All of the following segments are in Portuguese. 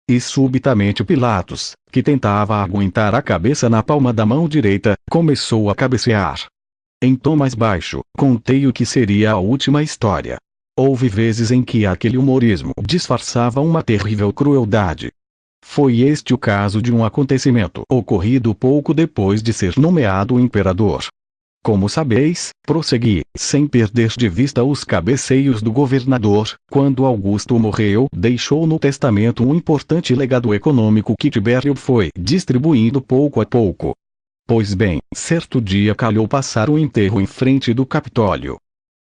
E subitamente Pilatos, que tentava aguentar a cabeça na palma da mão direita, começou a cabecear. Em tom mais baixo, contei o que seria a última história. Houve vezes em que aquele humorismo disfarçava uma terrível crueldade. Foi este o caso de um acontecimento ocorrido pouco depois de ser nomeado imperador. Como sabeis, prossegui, sem perder de vista os cabeceios do governador, quando Augusto morreu, deixou no testamento um importante legado econômico que Tibério foi distribuindo pouco a pouco. Pois bem, certo dia calhou passar o enterro em frente do Capitólio.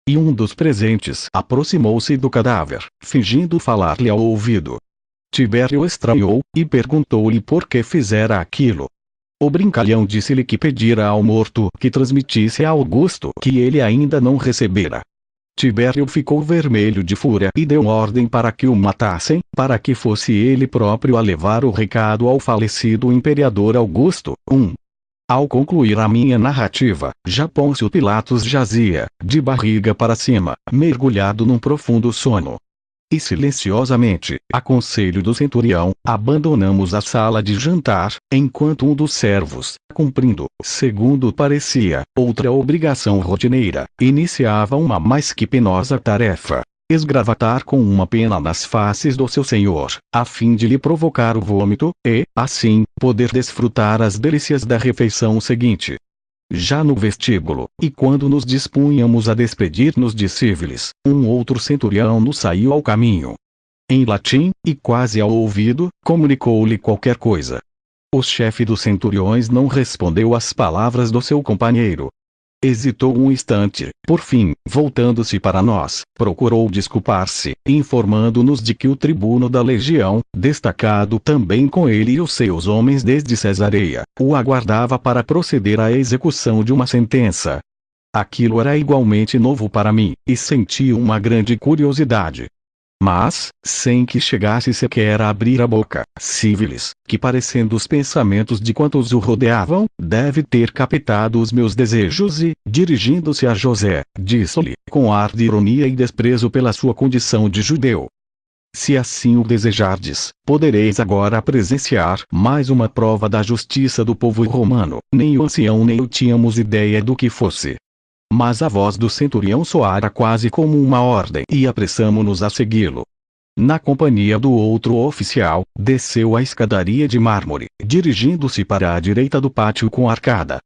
E um dos presentes aproximou-se do cadáver, fingindo falar-lhe ao ouvido. Tibério estranhou, e perguntou-lhe por que fizera aquilo. O brincalhão disse-lhe que pedira ao morto que transmitisse a Augusto que ele ainda não recebera. Tibério ficou vermelho de fúria e deu ordem para que o matassem, para que fosse ele próprio a levar o recado ao falecido imperador Augusto. Ao concluir a minha narrativa, já Pôncio Pilatos jazia, de barriga para cima, mergulhado num profundo sono. E silenciosamente, a conselho do centurião, abandonamos a sala de jantar, enquanto um dos servos, cumprindo, segundo parecia, outra obrigação rotineira, iniciava uma mais que penosa tarefa: esgravatar com uma pena nas faces do seu senhor, a fim de lhe provocar o vômito, e, assim, poder desfrutar as delícias da refeição seguinte. Já no vestíbulo, e quando nos dispunhamos a despedir-nos de Cívilis, um outro centurião nos saiu ao caminho. Em latim, e quase ao ouvido, comunicou-lhe qualquer coisa. O chefe dos centuriões não respondeu às palavras do seu companheiro. Hesitou um instante, por fim, voltando-se para nós, procurou desculpar-se, informando-nos de que o tribuno da legião, destacado também com ele e os seus homens desde Cesareia, o aguardava para proceder à execução de uma sentença. Aquilo era igualmente novo para mim, e senti uma grande curiosidade. Mas, sem que chegasse sequer a abrir a boca, Cívilis, que parecendo os pensamentos de quantos o rodeavam, deve ter captado os meus desejos e, dirigindo-se a José, disse-lhe, com ar de ironia e desprezo pela sua condição de judeu: se assim o desejardes, podereis agora presenciar mais uma prova da justiça do povo romano. Nem o ancião nem eu tínhamos ideia do que fosse. Mas a voz do centurião soara quase como uma ordem e apressamo-nos a segui-lo. Na companhia do outro oficial, desceu a escadaria de mármore, dirigindo-se para a direita do pátio com arcada.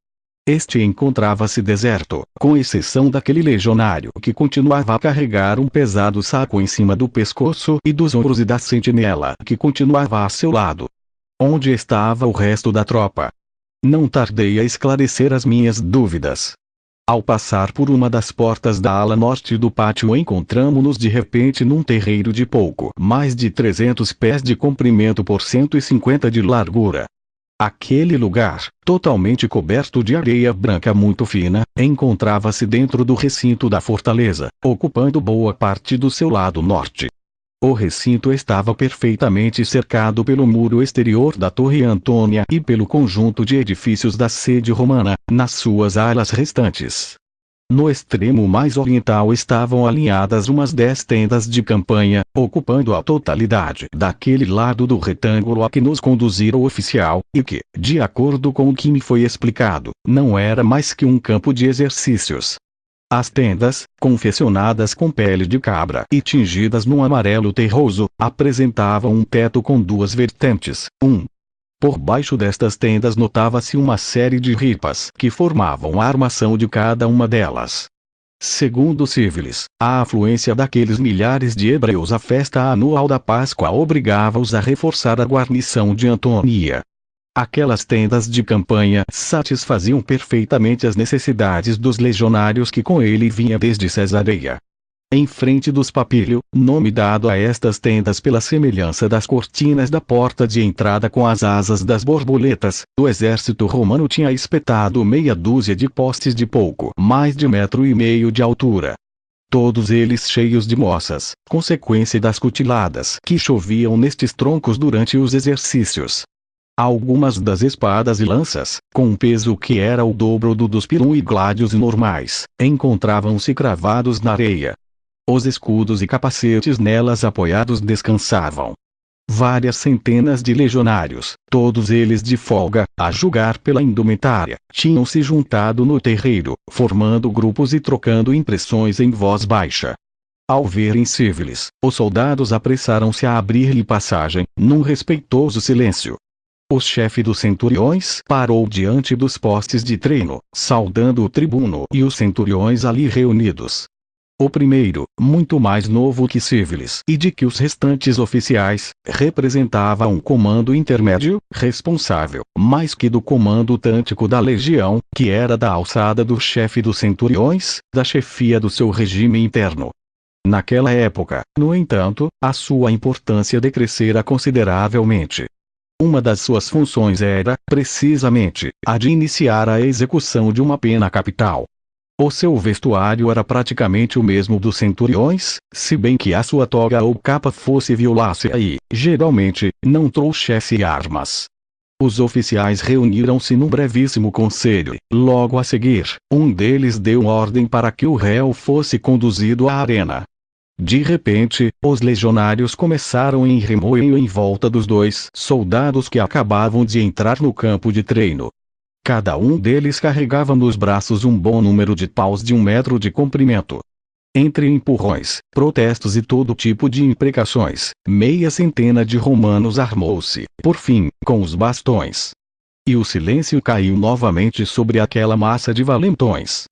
Este encontrava-se deserto, com exceção daquele legionário que continuava a carregar um pesado saco em cima do pescoço e dos ombros e da sentinela que continuava a seu lado. Onde estava o resto da tropa? Não tardei a esclarecer as minhas dúvidas. Ao passar por uma das portas da ala norte do pátio, encontramo-nos de repente num terreiro de pouco mais de 300 pés de comprimento por 150 de largura. Aquele lugar, totalmente coberto de areia branca muito fina, encontrava-se dentro do recinto da fortaleza, ocupando boa parte do seu lado norte. O recinto estava perfeitamente cercado pelo muro exterior da Torre Antônia e pelo conjunto de edifícios da sede romana, nas suas alas restantes. No extremo mais oriental estavam alinhadas umas 10 tendas de campanha, ocupando a totalidade daquele lado do retângulo a que nos conduzira o oficial, e que, de acordo com o que me foi explicado, não era mais que um campo de exercícios. As tendas, confeccionadas com pele de cabra e tingidas num amarelo terroso, apresentavam um teto com duas vertentes. Por baixo destas tendas notava-se uma série de ripas que formavam a armação de cada uma delas. Segundo Cívilis, a afluência daqueles milhares de hebreus à festa anual da Páscoa obrigava-os a reforçar a guarnição de Antônia. Aquelas tendas de campanha satisfaziam perfeitamente as necessidades dos legionários que com ele vinha desde Cesareia. Em frente dos papílio, nome dado a estas tendas pela semelhança das cortinas da porta de entrada com as asas das borboletas, o exército romano tinha espetado meia dúzia de postes de pouco mais de 1,5 metros de altura. Todos eles cheios de moças, consequência das cutiladas que choviam nestes troncos durante os exercícios. Algumas das espadas e lanças, com um peso que era o dobro do dos pilum e gládios normais, encontravam-se cravados na areia. Os escudos e capacetes nelas apoiados descansavam. Várias centenas de legionários, todos eles de folga, a julgar pela indumentária, tinham se juntado no terreiro, formando grupos e trocando impressões em voz baixa. Ao verem Cívilis, os soldados apressaram-se a abrir-lhe passagem, num respeitoso silêncio. O chefe dos centuriões parou diante dos postes de treino, saudando o tribuno e os centuriões ali reunidos. O primeiro, muito mais novo que Cívilis e de que os restantes oficiais, representava um comando intermédio, responsável, mais que do comando tântico da legião, que era da alçada do chefe dos centuriões, da chefia do seu regime interno. Naquela época, no entanto, a sua importância decrescera consideravelmente. Uma das suas funções era, precisamente, a de iniciar a execução de uma pena capital. O seu vestuário era praticamente o mesmo dos centuriões, se bem que a sua toga ou capa fosse violácea e, geralmente, não trouxesse armas. Os oficiais reuniram-se num brevíssimo conselho. Logo a seguir, um deles deu ordem para que o réu fosse conduzido à arena. De repente, os legionários começaram em remoeio em volta dos dois soldados que acabavam de entrar no campo de treino. Cada um deles carregava nos braços um bom número de paus de 1 metro de comprimento. Entre empurrões, protestos e todo tipo de imprecações, meia centena de romanos armou-se, por fim, com os bastões. E o silêncio caiu novamente sobre aquela massa de valentões.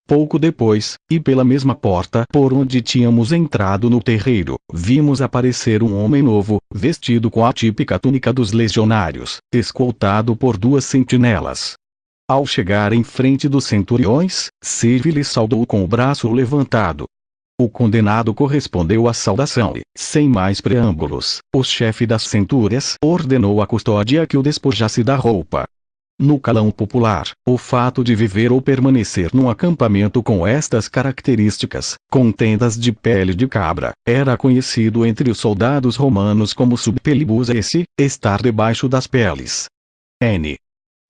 Pouco depois, e pela mesma porta por onde tínhamos entrado no terreiro, vimos aparecer um homem novo, vestido com a típica túnica dos legionários, escoltado por 2 sentinelas. Ao chegar em frente dos centuriões, Cívilis saudou com o braço levantado. O condenado correspondeu à saudação e, sem mais preâmbulos, o chefe das centúrias ordenou à custódia que o despojasse da roupa. No calão popular, o fato de viver ou permanecer num acampamento com estas características, com tendas de pele de cabra, era conhecido entre os soldados romanos como subpelibus esse, estar debaixo das peles.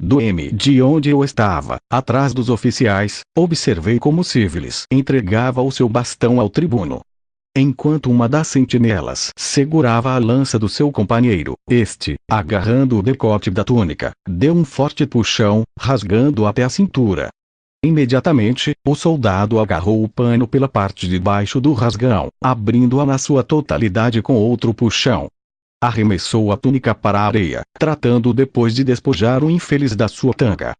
Do M de onde eu estava, atrás dos oficiais, observei como Cívilis entregava o seu bastão ao tribuno. Enquanto uma das sentinelas segurava a lança do seu companheiro, este, agarrando o decote da túnica, deu um forte puxão, rasgando até a cintura. Imediatamente, o soldado agarrou o pano pela parte de baixo do rasgão, abrindo-a na sua totalidade com outro puxão. Arremessou a túnica para a areia, tratando depois de despojar o infeliz da sua tanga.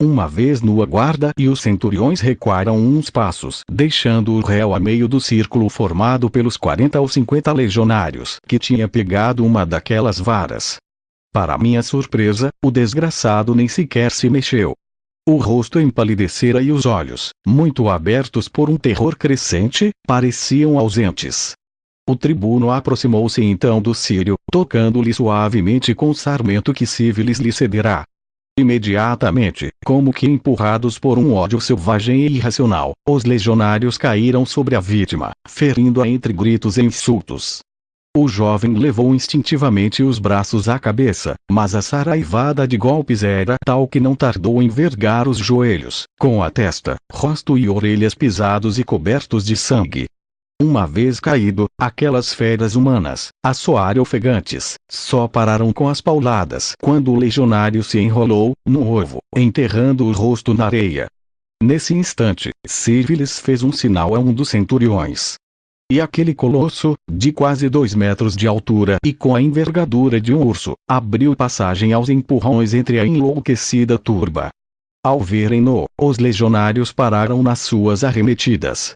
Uma vez nua guarda e os centuriões recuaram uns passos, deixando o réu a meio do círculo formado pelos 40 ou 50 legionários, que tinha pegado uma daquelas varas. Para minha surpresa, o desgraçado nem sequer se mexeu. O rosto empalidecera e os olhos, muito abertos por um terror crescente, pareciam ausentes. O tribuno aproximou-se então do sírio, tocando-lhe suavemente com o sarmento que Cívilis lhe cederá. Imediatamente, como que empurrados por um ódio selvagem e irracional, os legionários caíram sobre a vítima, ferindo-a entre gritos e insultos. O jovem levou instintivamente os braços à cabeça, mas a saraivada de golpes era tal que não tardou em vergar os joelhos, com a testa, rosto e orelhas pisados e cobertos de sangue. Uma vez caído, aquelas feras humanas, a soar ofegantes, só pararam com as pauladas quando o legionário se enrolou, no ovo, enterrando o rosto na areia. Nesse instante, Cívilis fez um sinal a um dos centuriões. E aquele colosso, de quase 2 metros de altura e com a envergadura de um urso, abriu passagem aos empurrões entre a enlouquecida turba. Ao verem-no, os legionários pararam nas suas arremetidas.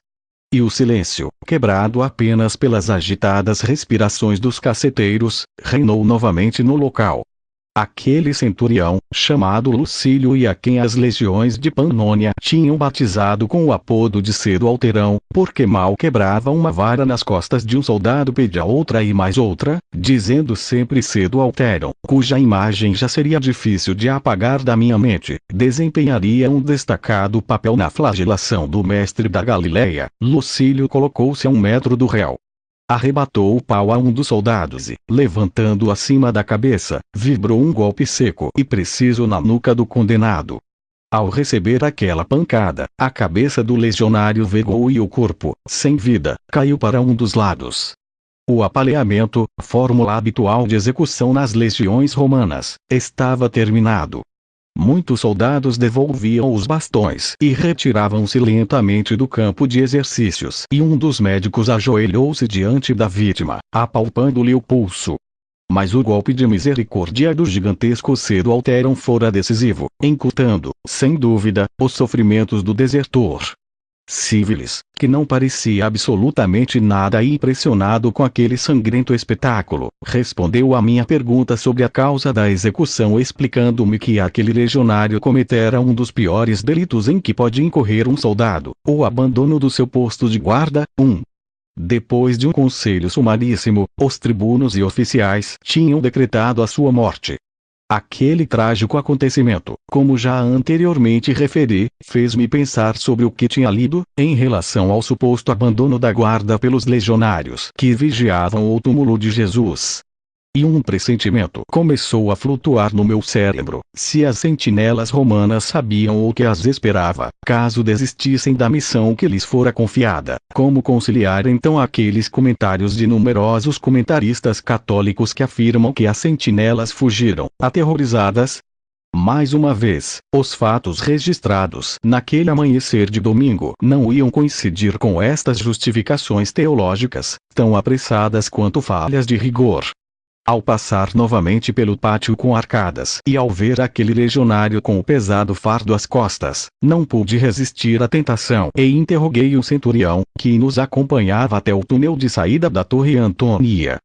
E o silêncio, quebrado apenas pelas agitadas respirações dos casseteiros, reinou novamente no local. Aquele centurião, chamado Lucílio e a quem as legiões de Panônia tinham batizado com o apodo de Cedo Alterão, porque mal quebrava uma vara nas costas de um soldado pedia outra e mais outra, dizendo sempre Cedo Alteram, cuja imagem já seria difícil de apagar da minha mente, desempenharia um destacado papel na flagelação do mestre da Galileia. Lucílio colocou-se a 1 metro do réu. Arrebatou o pau a um dos soldados e, levantando-o acima da cabeça, vibrou um golpe seco e preciso na nuca do condenado. Ao receber aquela pancada, a cabeça do legionário vergou e o corpo, sem vida, caiu para um dos lados. O apaleamento, fórmula habitual de execução nas legiões romanas, estava terminado. Muitos soldados devolviam os bastões e retiravam-se lentamente do campo de exercícios. E um dos médicos ajoelhou-se diante da vítima, apalpando-lhe o pulso. Mas o golpe de misericórdia do gigantesco subalterno fora decisivo, encurtando, sem dúvida, os sofrimentos do desertor. Civilis, que não parecia absolutamente nada impressionado com aquele sangrento espetáculo, respondeu à minha pergunta sobre a causa da execução explicando-me que aquele legionário cometera um dos piores delitos em que pode incorrer um soldado, o abandono do seu posto de guarda. Depois de um conselho sumaríssimo, os tribunos e oficiais tinham decretado a sua morte. Aquele trágico acontecimento, como já anteriormente referi, fez-me pensar sobre o que tinha lido, em relação ao suposto abandono da guarda pelos legionários que vigiavam o túmulo de Jesus. E um pressentimento começou a flutuar no meu cérebro: se as sentinelas romanas sabiam o que as esperava, caso desistissem da missão que lhes fora confiada, como conciliar então aqueles comentários de numerosos comentaristas católicos que afirmam que as sentinelas fugiram, aterrorizadas? Mais uma vez, os fatos registrados naquele amanhecer de domingo não iam coincidir com estas justificações teológicas, tão apressadas quanto falhas de rigor. Ao passar novamente pelo pátio com arcadas e ao ver aquele legionário com o pesado fardo às costas, não pude resistir à tentação e interroguei o centurião, que nos acompanhava até o túnel de saída da Torre Antônia.